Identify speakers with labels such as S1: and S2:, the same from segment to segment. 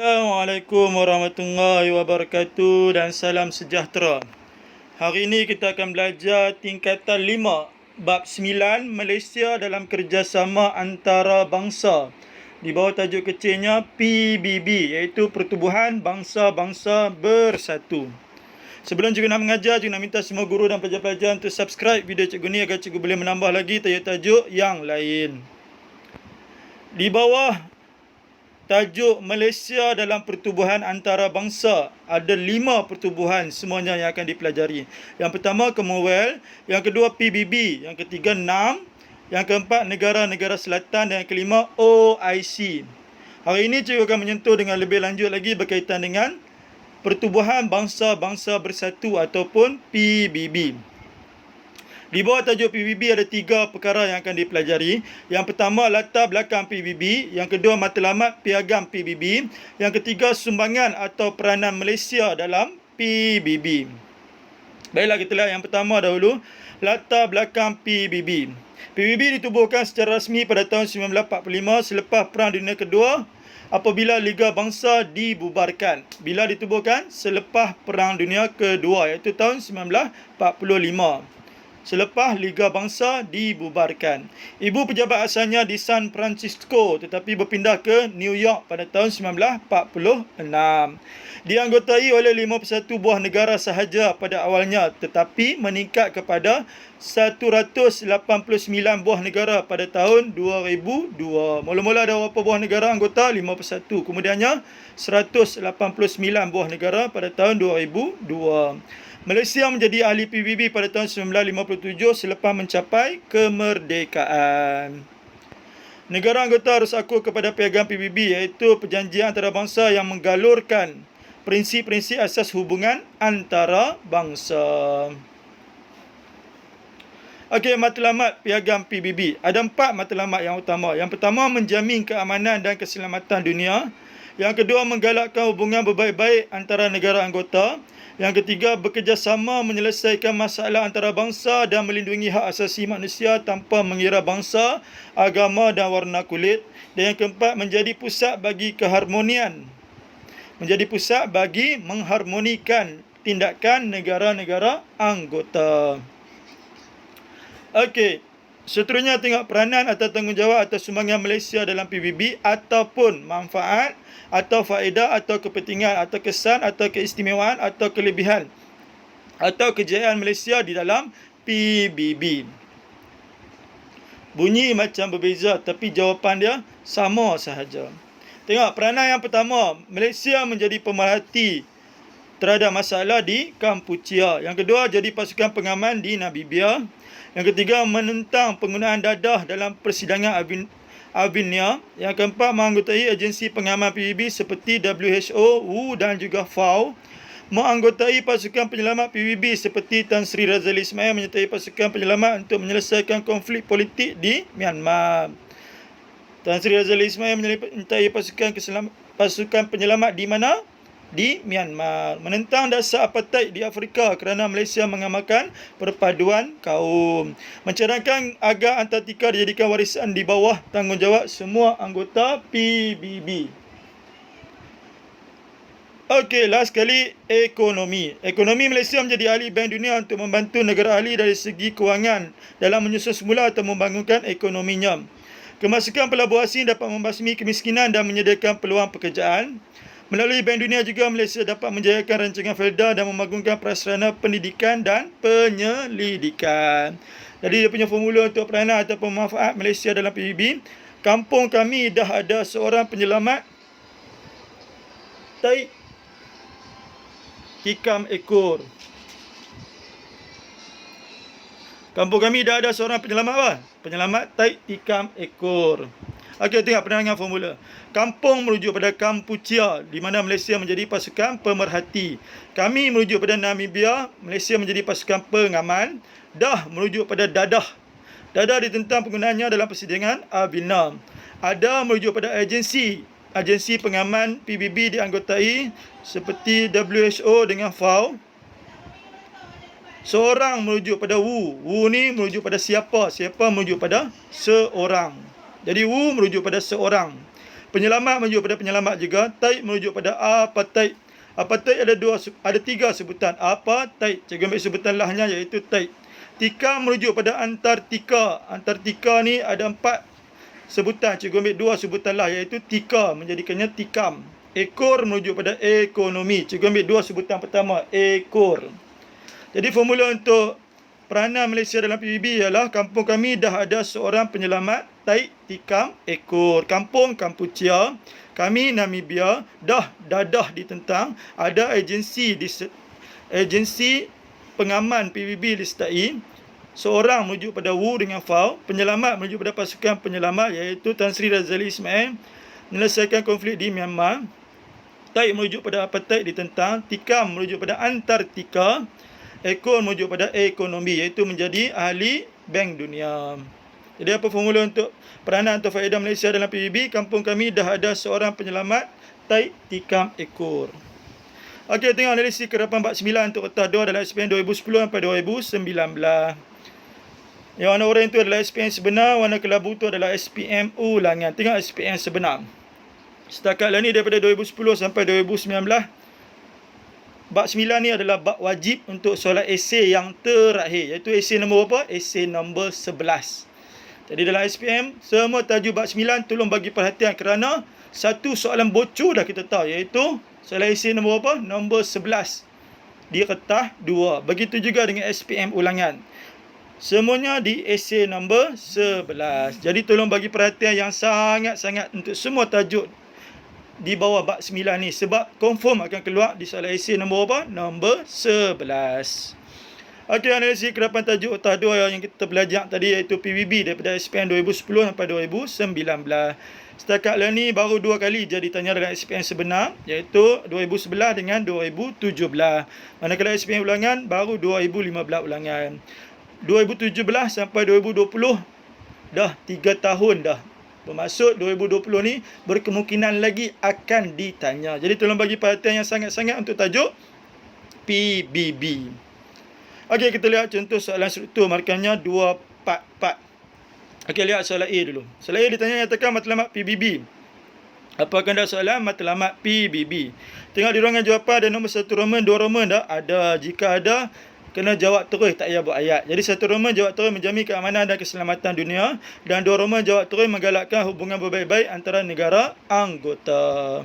S1: Assalamualaikum warahmatullahi wabarakatuh dan salam sejahtera. Hari ini kita akan belajar tingkatan 5, bab 9, Malaysia dalam kerjasama antarabangsa. Di bawah tajuk kecilnya PBB, iaitu Pertubuhan Bangsa-Bangsa Bersatu. Sebelum cikgu nak mengajar, cikgu nak minta semua guru dan pelajar-pelajar untuk subscribe video cikgu ni agar cikgu boleh menambah lagi tajuk-tajuk yang lain. Di bawah tajuk Malaysia dalam pertubuhan antarabangsa, ada 5 pertubuhan semuanya yang akan dipelajari. Yang pertama Commonwealth, yang kedua PBB, yang ketiga NAM, yang keempat negara-negara selatan dan yang kelima OIC. Hari ini cikgu akan menyentuh dengan lebih lanjut lagi berkaitan dengan Pertubuhan Bangsa-Bangsa Bersatu ataupun PBB. Di bawah tajuk PBB ada 3 perkara yang akan dipelajari. Yang pertama, latar belakang PBB. Yang kedua, matlamat piagam PBB. Yang ketiga, sumbangan atau peranan Malaysia dalam PBB. Baiklah, kita lihat yang pertama dahulu, latar belakang PBB. PBB ditubuhkan secara rasmi pada tahun 1945 selepas Perang Dunia Kedua apabila Liga Bangsa dibubarkan. Bila ditubuhkan? Selepas Perang Dunia Kedua, iaitu tahun 1945. Selepas Liga Bangsa dibubarkan. Ibu pejabat asalnya di San Francisco tetapi berpindah ke New York pada tahun 1946. Dianggotai oleh 51 buah negara sahaja pada awalnya tetapi meningkat kepada 189 buah negara pada tahun 2002. Mula-mula ada berapa buah negara anggota? 51. Kemudiannya 189 buah negara pada tahun 2002. Malaysia menjadi ahli PBB pada tahun 1957 selepas mencapai kemerdekaan. Negara anggota harus akur kepada piagam PBB iaitu perjanjian antarabangsa yang menggalurkan prinsip-prinsip asas hubungan antarabangsa. Okey, matlamat piagam PBB. Ada 4 matlamat yang utama. Yang pertama, menjamin keamanan dan keselamatan dunia. Yang kedua, menggalakkan hubungan berbaik-baik antara negara anggota. Yang ketiga, bekerjasama menyelesaikan masalah antarabangsa dan melindungi hak asasi manusia tanpa mengira bangsa, agama dan warna kulit. Dan yang keempat, menjadi pusat bagi keharmonian. Menjadi pusat bagi mengharmonikan tindakan negara-negara anggota. Okey, seterusnya tengok peranan atau tanggungjawab atau sumbangan Malaysia dalam PBB ataupun manfaat atau faedah atau kepentingan atau kesan atau keistimewaan atau kelebihan atau kejayaan Malaysia di dalam PBB. Bunyi macam berbeza tapi jawapan dia sama sahaja. Tengok peranan yang pertama, Malaysia menjadi pemerhati terhadap masalah di Kampuchea. Yang kedua, jadi pasukan pengaman di Namibia. Yang ketiga, menentang penggunaan dadah dalam persidangan Albania. Yang keempat, menganggotai agensi pengaman PBB seperti WHO, WHO dan juga FAO. Menganggotai pasukan penyelamat PBB seperti Tan Sri Razali Ismail menyertai pasukan penyelamat untuk menyelesaikan konflik politik di Myanmar. Tan Sri Razali Ismail menyertai pasukan penyelamat di mana? Di Myanmar. Menentang dasar apartheid di Afrika kerana Malaysia mengamalkan perpaduan kaum. Mencadangkan agar Antartika dijadikan warisan di bawah tanggungjawab semua anggota PBB. Okey, last sekali, ekonomi. Ekonomi Malaysia menjadi ahli Bank Dunia untuk membantu negara ahli dari segi kewangan dalam menyusun semula atau membangunkan ekonominya. Kemasukan pelabuhan asing dapat membasmi kemiskinan dan menyediakan peluang pekerjaan. Melalui Bank Dunia juga Malaysia dapat menjayakan rancangan Felda dan membangunkan prasarana pendidikan dan penyelidikan. Jadi dia punya formula untuk peranan atau pemanfaat Malaysia dalam PBB. Kampung kami dah ada seorang penyelamat taik tikam ekor. Kampung kami dah ada seorang penyelamat apa? Penyelamat taik tikam ekor. Okey, tengok penerangan formula. Kampung merujuk pada Kampuchea, di mana Malaysia menjadi pasukan pemerhati. Kami merujuk pada Namibia, Malaysia menjadi pasukan pengaman. Dah merujuk pada dadah. Dadah ditentang penggunaannya dalam persidangan Albania. Ada merujuk pada agensi pengaman PBB dianggotai seperti WHO dengan FAO. Seorang merujuk pada WHO. WHO ni merujuk pada siapa? Siapa merujuk pada seorang. Jadi WHO merujuk pada seorang. Penyelamat merujuk pada penyelamat juga. Taib merujuk pada apartheid. Apartheid ada tiga sebutan. Apartheid. Cikgu ambil sebutan lahnya iaitu taib. Tikam merujuk pada Antartika. Antartika ni ada 4 sebutan. Cikgu ambil 2 sebutan lah iaitu tika menjadikannya tikam. Ekor merujuk pada ekonomi. Cikgu ambil 2 sebutan pertama, ekor. Jadi formula untuk peranan Malaysia dalam PBB ialah kampung kami dah ada seorang penyelamat, taib, tikam, ekor. Kampung Kampuchea, kami Namibia dadah ditentang, ada agensi pengaman PBB disertai. Seorang merujuk pada Wu dengan Fau, penyelamat merujuk pada pasukan penyelamat iaitu Tan Sri Razali Ismail menyelesaikan konflik di Myanmar. Taib merujuk pada apartheid ditentang, tikam merujuk pada Antartika, ekor merujuk pada ekonomi iaitu menjadi ahli Bank Dunia. Jadi apa formula untuk peranan atau faedah Malaysia dalam PBB? Kampung kami dah ada seorang penyelamat, taib, tikam, ekor. Okey, tengok analisis kerapan bab 9 untuk kertas 2 dalam SPM 2010 sampai 2019. Yang warna oranye itu adalah SPM sebenar, warna kelabu itu adalah SPM ulangan. Tengok SPM sebenar. Setakat lah ni daripada 2010 sampai 2019, bab 9 ni adalah bab wajib untuk soalan esei yang terakhir, iaitu esei nombor apa? Esei nombor 11. Jadi dalam SPM, semua tajuk bab 9 tolong bagi perhatian kerana satu soalan bocor dah kita tahu, iaitu soalan esei nombor apa? Nombor 11 di kertas 2. Begitu juga dengan SPM ulangan. Semuanya di esei nombor 11. Jadi tolong bagi perhatian yang sangat-sangat untuk semua tajuk di bawah bab 9 ni. Sebab confirm akan keluar di soalan esei nombor apa? Nombor 11. Okey, analisis kerapan tajuk kertas 2 yang kita belajar tadi iaitu PBB daripada SPM 2010 sampai 2019. Setakat lah ni baru 2 kali jadi tanya dalam SPM sebenar, iaitu 2011 dengan 2017. Manakala SPM ulangan baru 2015 ulangan. 2017 sampai 2020 dah 3 tahun dah. Bermaksud 2020 ni berkemungkinan lagi akan ditanya. Jadi tolong bagi perhatian yang sangat-sangat untuk tajuk PBB. Okey, kita lihat contoh soalan struktur markahnya 2 part. Okey, lihat soalan A dulu. Soalan A ditanya nyatakan matlamat PBB. Apa kehendak soalan matlamat PBB? Tengok di ruangan jawapan ada nombor 1 Roman, 2 Roman dah ada. Jika ada, kena jawab terus, tak payah buat ayat. Jadi 1 Roman jawab terus menjamin keamanan dan keselamatan dunia, dan 2 Roman jawab terus menggalakkan hubungan berbaik-baik antara negara anggota.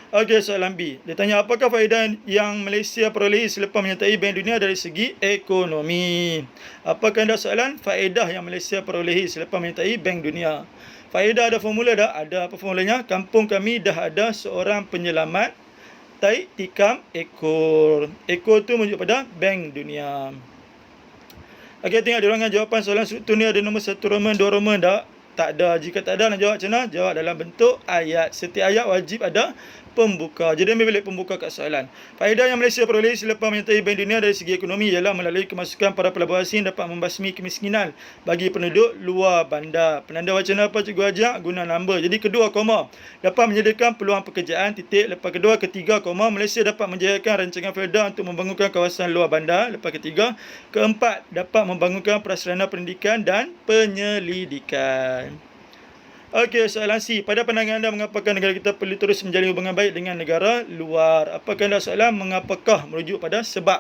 S1: Okey, soalan B. Dia tanya apakah faedah yang Malaysia perolehi selepas menyertai Bank Dunia dari segi ekonomi? Apa kehendak soalan? Faedah yang Malaysia perolehi selepas menyertai Bank Dunia. Faedah ada formula dah? Ada. Apa formulanya? Kampung kami dah ada seorang penyelamat, taib, tikam, ekor. Ekor tu merujuk pada Bank Dunia. Okey, tengok di ruangan jawapan soalan struktur ni ada nombor 1 Roman, 2 Roman dah? Tak ada. Jika tak ada, nak jawab macam mana? Jawab dalam bentuk ayat. Setiap ayat wajib ada pembuka. Jadi ambil balik pembuka kat soalan. Faedah yang Malaysia perolehi selepas menyertai Bank Dunia dari segi ekonomi ialah melalui kemasukan para pelabuhan asing dapat membasmi kemiskinan bagi penduduk luar bandar. Penanda wacana apa cikgu ajak? Guna number. Jadi kedua koma dapat menyediakan peluang pekerjaan, titik. Lepas kedua, ketiga koma Malaysia dapat menjayakan rancangan federal untuk membangunkan kawasan luar bandar. Lepas ketiga, keempat dapat membangunkan prasarana pendidikan dan penyelidikan. Okey, soalan C. Pada pandangan anda, mengapakah negara kita perlu terus menjalin hubungan baik dengan negara luar? Apakah anda soalan mengapakah merujuk pada sebab?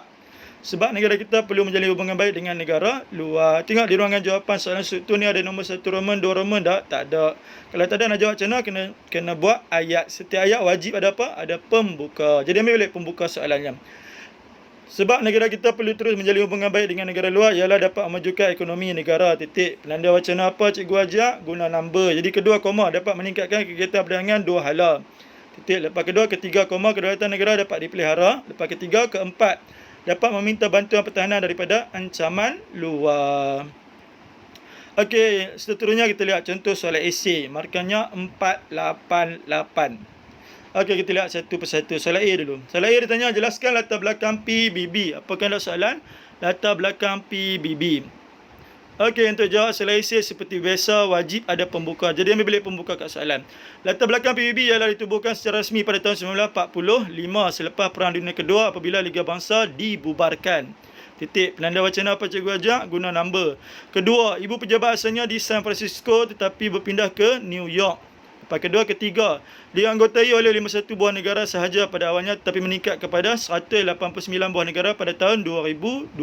S1: Sebab negara kita perlu menjalin hubungan baik dengan negara luar. Tengok di ruangan jawapan soalan struktur ni ada nombor 1 Roman, 2 Roman dah? Tak ada. Kalau tak ada nak jawab macam mana? Kena buat ayat. Setiap ayat wajib ada apa? Ada pembuka. Jadi ambil balik pembuka soalannya. Sebab negara kita perlu terus menjalin hubungan baik dengan negara luar ialah dapat memajukan ekonomi negara, titik. Penanda wacana apa cikgu ajak? Guna number. Jadi kedua koma dapat meningkatkan kegiatan perdagangan dua hala, titik. Lepas kedua, ketiga koma kedaulatan negara dapat dipelihara. Lepas ketiga, keempat dapat meminta bantuan pertahanan daripada ancaman luar. Okey, seterusnya kita lihat contoh soalan esei. Markahnya 488. Okey, kita lihat satu persatu. Soalan A dulu. Soalan A ditanya, jelaskan latar belakang PBB. Apa kehendak soalan? Latar belakang PBB. Okey, untuk jawab soalan esei seperti biasa, wajib ada pembuka. Jadi ambil balik pembuka kat soalan. Latar belakang PBB ialah ditubuhkan secara rasmi pada tahun 1945 selepas Perang Dunia Kedua apabila Liga Bangsa dibubarkan. Titik. Penanda wacana apa cikgu ajak? Guna number. Kedua, ibu pejabat asalnya di San Francisco tetapi berpindah ke New York. Lepas kedua, ketiga, dianggotai oleh 51 buah negara sahaja pada awalnya tetapi meningkat kepada 189 buah negara pada tahun 2002.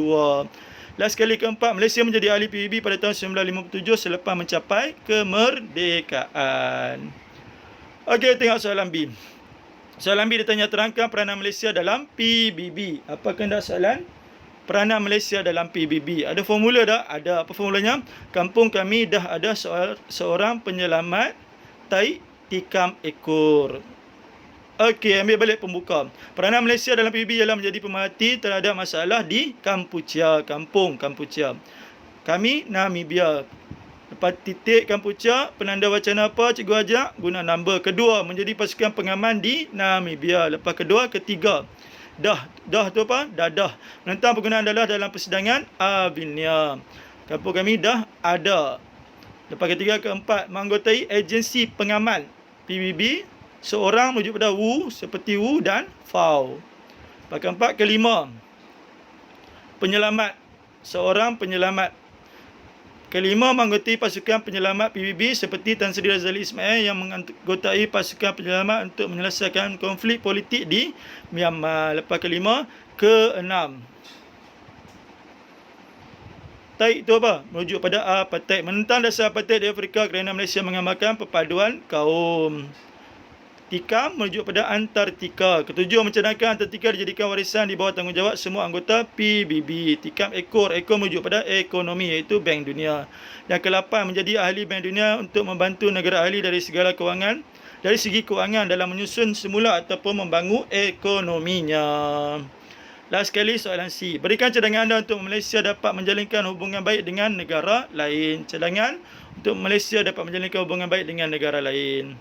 S1: Last sekali keempat, Malaysia menjadi ahli PBB pada tahun 1957 selepas mencapai kemerdekaan. Okey, tengok soalan B. Soalan B ditanya terangkan peranan Malaysia dalam PBB. Apa kehendak soalan? Peranan Malaysia dalam PBB. Ada formula dah? Ada. Apa formulanya? Kampung kami dah ada seorang penyelamat tai tikam ekor. Okey, ambil balik pembuka. Peranan Malaysia dalam PBB ialah menjadi pemerhati terhadap masalah di Kampuchea, kampung Kampuchea. Kami Namibia. Lepas titik Kampuchea, penanda wacana apa cikgu ajak? Guna number. Kedua, menjadi pasukan pengaman di Namibia. Lepas kedua, ketiga. Dah tu apa? Dadah. Menentang penggunaan dadah dalam persidangan Avinia. Kampung kami dah ada. Lepas ketiga, keempat, menganggotai agensi pengaman PBB. Seorang merujuk pada WU seperti WU dan FAO. Lepas keempat, kelima, penyelamat. Seorang penyelamat. Kelima, menganggotai pasukan penyelamat PBB seperti Tan Sri Razali Ismail yang menganggotai pasukan penyelamat untuk menyelesaikan konflik politik di Myanmar. Lepas kelima, keenam, taik itu apa? Merujuk pada apartheid. Menentang dasar apartheid di Afrika kerana Malaysia mengamalkan perpaduan kaum. Tikam merujuk pada Antartika. Ketujuh, mencadangkan Antartika dijadikan warisan di bawah tanggungjawab semua anggota PBB. Tikam ekor. Ekor merujuk pada ekonomi iaitu Bank Dunia. Dan ke-8, menjadi ahli Bank Dunia untuk membantu negara ahli dari segala kewangan, dari segi kewangan dalam menyusun semula ataupun membangun ekonominya. Last sekali soalan C. Berikan cadangan anda untuk Malaysia dapat menjalinkan hubungan baik dengan negara lain. Cadangan untuk Malaysia dapat menjalinkan hubungan baik dengan negara lain.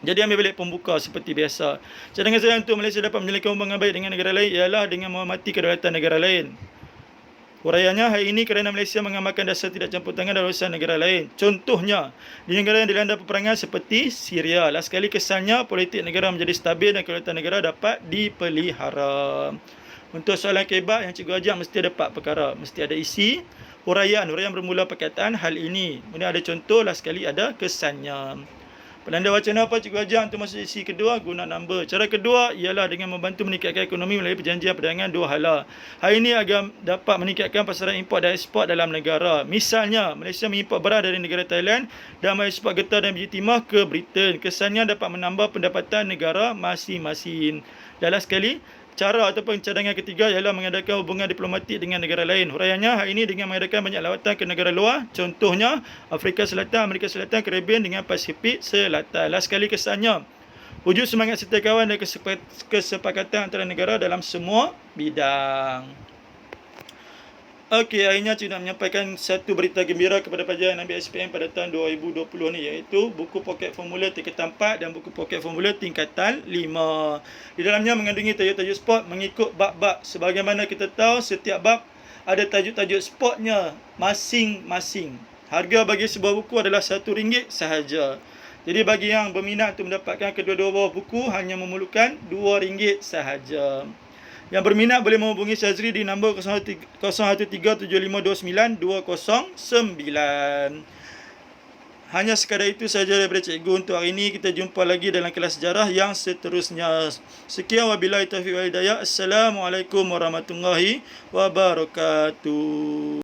S1: Jadi ambil balik pembuka seperti biasa. Cadangan saya untuk Malaysia dapat menjalinkan hubungan baik dengan negara lain ialah dengan menghormati kedaulatan negara lain. Uraiannya, hari ini kerana Malaysia mengamalkan dasar tidak campur tangan dalam urusan negara lain. Contohnya, di negara yang dilanda peperangan seperti Syria. Last sekali kesannya, politik negara menjadi stabil dan kedaulatan negara dapat dipelihara. Untuk soalan kebat yang cikgu ajar mesti ada 4 perkara. Mesti ada isi, uraian bermula perkataan hal ini. Kemudian ada contoh, last sekali ada kesannya. Penanda wacana apa cikgu ajar untuk masuk isi kedua? Guna number. Cara kedua ialah dengan membantu meningkatkan ekonomi melalui perjanjian perdagangan dua hala. Hal ini agar dapat meningkatkan pasaran import dan ekspor dalam negara. Misalnya, Malaysia mengimport beras dari negara Thailand dan mengekspor getah dan biji timah ke Britain. Kesannya dapat menambah pendapatan negara masing-masing. Dan last sekali, cara ataupun cadangan ketiga ialah mengadakan hubungan diplomatik dengan negara lain. Huraiannya, hari ini dengan mengadakan banyak lawatan ke negara luar. Contohnya, Afrika Selatan, Amerika Selatan, Caribbean dengan Pasifik Selatan. Last sekali kesannya, wujud semangat serta kawan dan kesepakatan antara negara dalam semua bidang. Okey, akhirnya cikgu nak menyampaikan satu berita gembira kepada pelajar yang ambil SPM pada tahun 2020 ni, iaitu buku poket formula tingkatan 4 dan buku poket formula tingkatan 5. Di dalamnya mengandungi tajuk-tajuk sport mengikut bab-bab. Sebagaimana kita tahu, setiap bab ada tajuk-tajuk sportnya masing-masing. Harga bagi sebuah buku adalah RM1 sahaja. Jadi bagi yang berminat untuk mendapatkan kedua-dua buah buku hanya memerlukan RM2 sahaja. Yang berminat boleh menghubungi Syazri di nombor 0137529209. Hanya sekadar itu sahaja daripada cikgu untuk hari ini. Kita jumpa lagi dalam kelas sejarah yang seterusnya. Sekian, wabillahi taufiq wal hidayah. Assalamualaikum warahmatullahi wabarakatuh.